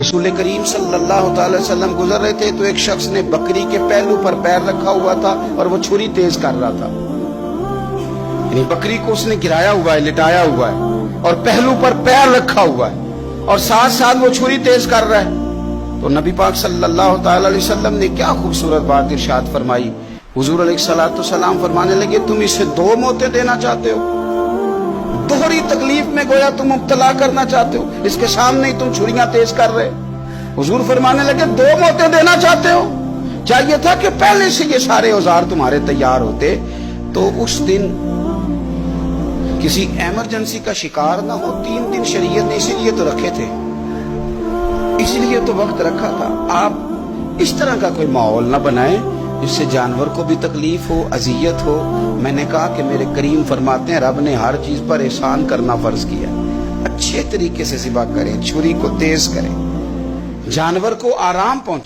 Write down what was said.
रसूल करीम सल्लल्लाहु अलैहि वसल्लम गुजर रहे थे तो एक शख्स ने बकरी के पहलू पर पैर रखा हुआ था और वो छुरी तेज कर रहा था। यानी बकरी को उसने गिराया हुआ है, लिटाया हुआ है और पहलू पर पैर रखा हुआ है और साथ साथ वो छुरी तेज कर रहा है। तो नबी पाक सल्लल्लाहु अलैहि वसल्लम ने क्या खूबसूरत बात इरशाद फरमाई। हुजूर अलैहिस्सलाम फरमाने लगे, तुम इसे दो मौतें देना चाहते हो, दोहरी तकलीफ में गोया तुम मुब्तला करना चाहते हो, इसके सामने ही तुम छुरियां तेज कर रहे। हुजूर फरमाने लगे, दो मौतें देना चाहते हो, चाहिए था कि पहले से ये सारे औजार तुम्हारे तैयार होते तो उस दिन किसी इमरजेंसी का शिकार ना हो। 3 दिन शरीयत ने इसीलिए तो रखे थे, इसलिए तो वक्त रखा था। आप इस तरह का कोई माहौल ना बनाए जिससे जानवर को भी तकलीफ हो, अजियत हो। मैंने कहा कि मेरे करीम फरमाते हैं, रब ने हर चीज पर एहसान करना फर्ज किया। अच्छे तरीके से ज़िबा करें, छुरी को तेज करें, जानवर को आराम पहुंचे।